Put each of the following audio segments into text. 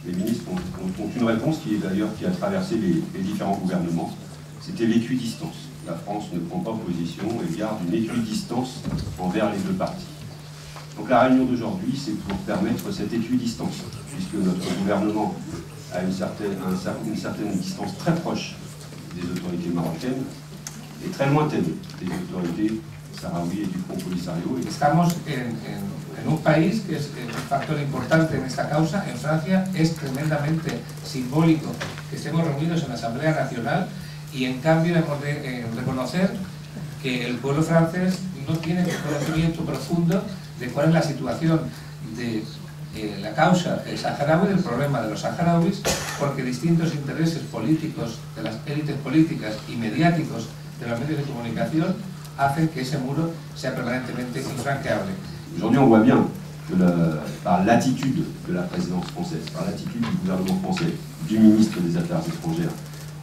les ministres ont une réponse qui a traversé les différents gouvernements. C'était l'équidistance. La France ne prend pas position et garde une équidistance envers les deux parties. Donc la réunion d'aujourd'hui, c'est pour permettre cette équidistance, puisque notre gouvernement a une certaine distance très proche des autorités marocaines et très lointaine des autorités saharaouis et du Front Polisario. Estamos en un país que es un factor importante en esta causa. En Francia es tremendamente simbólico que estemos reunidos en la Asamblea Nacional y en cambio hemos de reconocer que el pueblo francés no tiene un conocimiento profundo de cuál es la situación de la causa saharaui, del problema de los saharauis, porque distintos intereses políticos de las élites políticas y mediáticos de los medios de comunicación hacen que ese muro sea permanentemente infranqueable. Aujourd'hui, on voit bien que par l'attitude de la présidence française, par l'attitude du gouvernement français, du ministre des Affaires étrangères,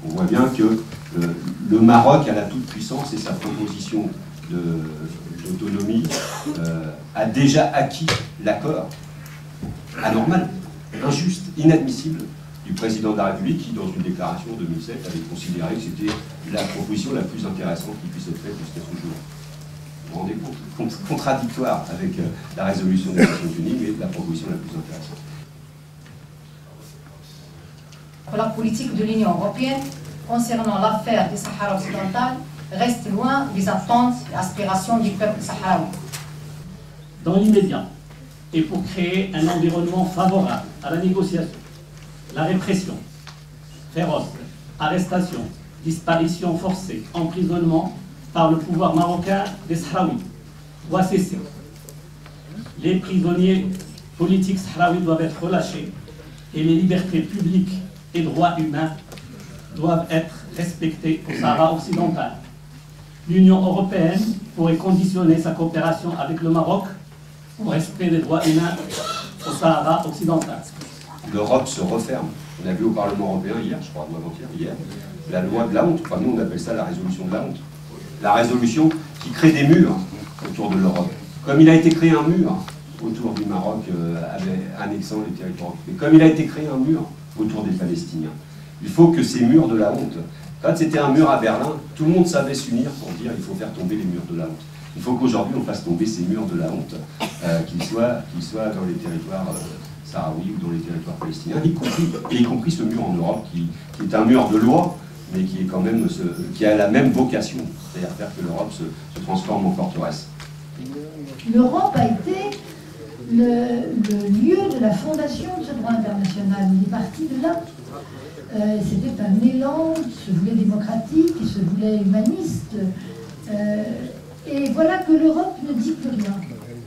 on voit bien que le Maroc a la toute-puissance et sa proposition d'autonomie a déjà acquis l'accord anormal, injuste, inadmissible du président de la République qui, dans une déclaration en 2007, avait considéré que c'était la proposition la plus intéressante qui puisse être faite jusqu'à ce jour. Vous vous rendez compte, contradictoire avec la résolution des Nations Unies, mais la proposition la plus intéressante. La politique de l'Union européenne concernant l'affaire du Sahara occidental reste loin des attentes et aspirations du peuple saharaoui. Dans l'immédiat, et pour créer un environnement favorable à la négociation, la répression féroce, arrestation, disparition forcée, emprisonnement par le pouvoir marocain des Sahraouis doit cesser. Les prisonniers politiques sahraouis doivent être relâchés et les libertés publiques et droits humains doivent être respectés au Sahara occidental. L'Union européenne pourrait conditionner sa coopération avec le Maroc au respect des droits humains au Sahara occidental. L'Europe se referme. On a vu au Parlement européen hier, je crois, ou avant-hier, hier, la loi de la honte. Enfin, nous, on appelle ça la résolution de la honte. La résolution qui crée des murs autour de l'Europe. Comme il a été créé un mur autour du Maroc, annexant les territoires occupés. Comme il a été créé un mur autour des Palestiniens. Il faut que ces murs de la honte, quand c'était un mur à Berlin, tout le monde savait s'unir pour dire il faut faire tomber les murs de la honte. Il faut qu'aujourd'hui on fasse tomber ces murs de la honte, qu'ils soient dans les territoires sahraouis ou dans les territoires palestiniens, y compris ce mur en Europe qui est un mur de loi, mais qui est quand même qui a la même vocation, c'est-à-dire faire que l'Europe se transforme en forteresse. L'Europe a été le lieu de la fondation de ce droit international. Il est parti de là. C'était un élan qui se voulait démocratique, qui se voulait humaniste. Et voilà que l'Europe ne dit plus rien.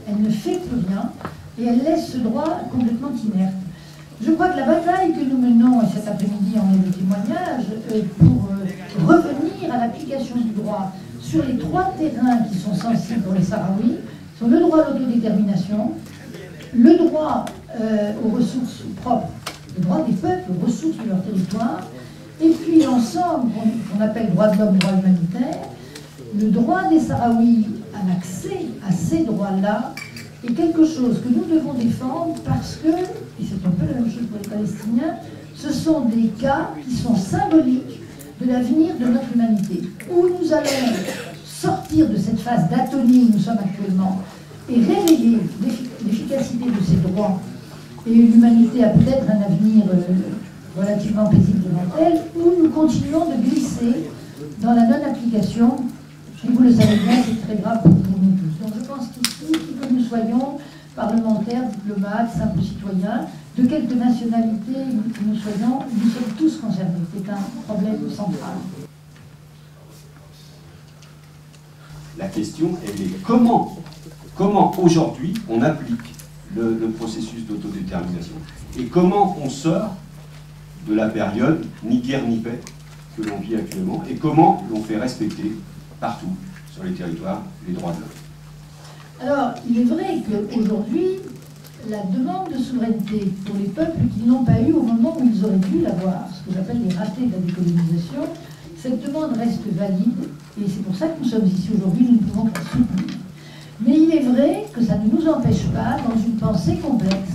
Elle ne fait plus rien et elle laisse ce droit complètement inerte. Je crois que la bataille que nous menons, et cet après-midi en est le témoignage, pour revenir à l'application du droit sur les trois terrains qui sont sensibles pour les Sahraouis, sont le droit à l'autodétermination, le droit aux ressources propres, le droit des peuples aux ressources de leur territoire, et puis l'ensemble qu'on appelle droit de l'homme, droit humanitaire, le droit des Sahraouis à l'accès à ces droits-là est quelque chose que nous devons défendre parce que, et c'est un peu la même chose pour les Palestiniens, ce sont des cas qui sont symboliques de l'avenir de notre humanité, où nous allons sortir de cette phase d'atonie où nous sommes actuellement et réveiller l'efficacité de ces droits. Et l'humanité a peut-être un avenir relativement paisible devant elle, où nous continuons de glisser dans la non-application. Et vous le savez bien, c'est très grave pour nous tous. Donc je pense qu'ici, que nous soyons parlementaires, diplomates, simples citoyens, de quelque nationalité que nous soyons, nous sommes tous concernés. C'est un problème central. La question, elle est comment aujourd'hui on applique le processus d'autodétermination et comment on sort de la période ni guerre ni paix que l'on vit actuellement et comment l'on fait respecter partout sur les territoires les droits de l'homme. Alors, il est vrai qu'aujourd'hui, la demande de souveraineté pour les peuples qui ne l'ont pas eu au moment où ils auraient dû l'avoir, ce que j'appelle les ratés de la décolonisation, cette demande reste valide et c'est pour ça que nous sommes ici aujourd'hui, nous ne pouvons pas soutenir. Mais il est vrai que ça ne nous empêche pas, dans une pensée complexe,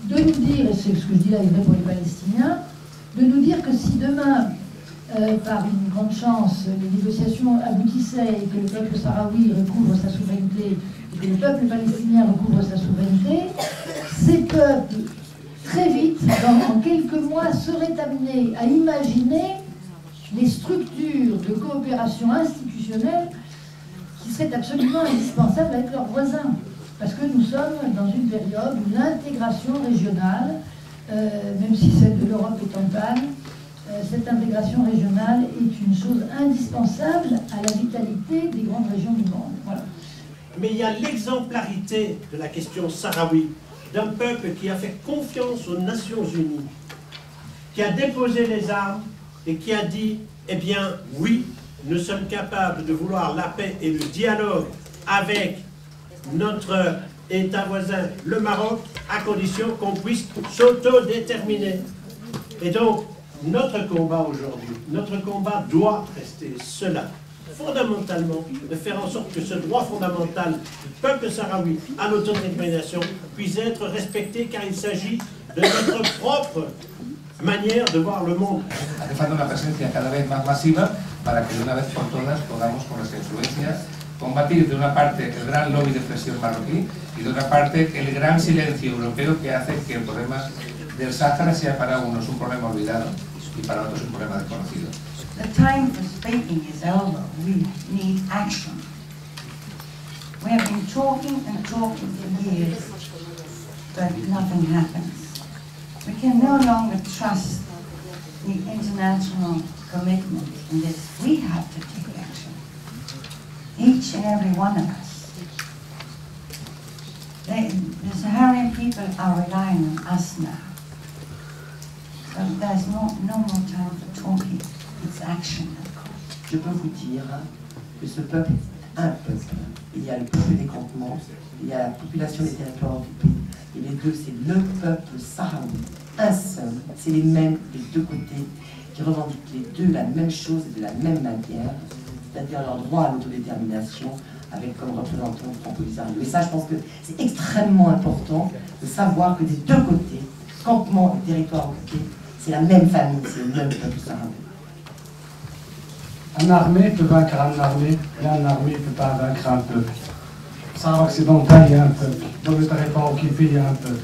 de nous dire, et c'est ce que je dis là est vrai pour les Palestiniens, de nous dire que si demain, par une grande chance, les négociations aboutissaient et que le peuple sahraoui recouvre sa souveraineté et que le peuple palestinien recouvre sa souveraineté, ces peuples, très vite, en quelques mois, seraient amenés à imaginer les structures de coopération institutionnelle qui seraient absolument indispensables avec leurs voisins. Parce que nous sommes dans une période où l'intégration régionale, même si celle de l'Europe est en panne, cette intégration régionale est une chose indispensable à la vitalité des grandes régions du monde. Voilà. Mais il y a l'exemplarité de la question sahraoui, d'un peuple qui a fait confiance aux Nations Unies, qui a déposé les armes et qui a dit, eh bien, oui, nous sommes capables de vouloir la paix et le dialogue avec notre État voisin, le Maroc, à condition qu'on puisse s'autodéterminer. Et donc, notre combat aujourd'hui, notre combat doit rester cela, fondamentalement, de faire en sorte que ce droit fondamental du peuple sahraoui à l'autodétermination puisse être respecté, car il s'agit de notre propre manière de voir le monde. Hace falta una presencia cada vez más masiva para que de una vez por todas podamos, con nuestra influencia, combatir de una parte el gran lobby de presión marroquí y de otra parte el gran silencio europeo que hace que el problema del Sáhara sea para unos un problema olvidado y para otros un problema desconocido. The time for speaking is over. We need action. We have been talking and talking for years, but nothing happens. We can no longer trust the international commitment in this. We have to take action. Each and every one of us. The Saharian people are relying on us now. So there's no more time for talking. It's action. Je peux vous dire que ce peuple est un peuple. Il y a le peuple des campements, il y a la population des territoires occupés. Et les deux, c'est le peuple sahraoui. Un seul. C'est les mêmes des deux côtés qui revendiquent les deux la même chose et de la même manière, c'est-à-dire leur droit à l'autodétermination avec comme représentant le Franco-Polisario. Et ça, je pense que c'est extrêmement important de savoir que des deux côtés, campements et territoires occupés, c'est la même famille, c'est le même peuple sahraoui. Une armée peut vaincre une armée, et une armée ne peut pas vaincre un peuple. Sahara occidental, il y a un peuple. Dans le territoire occupé, il y a un peuple.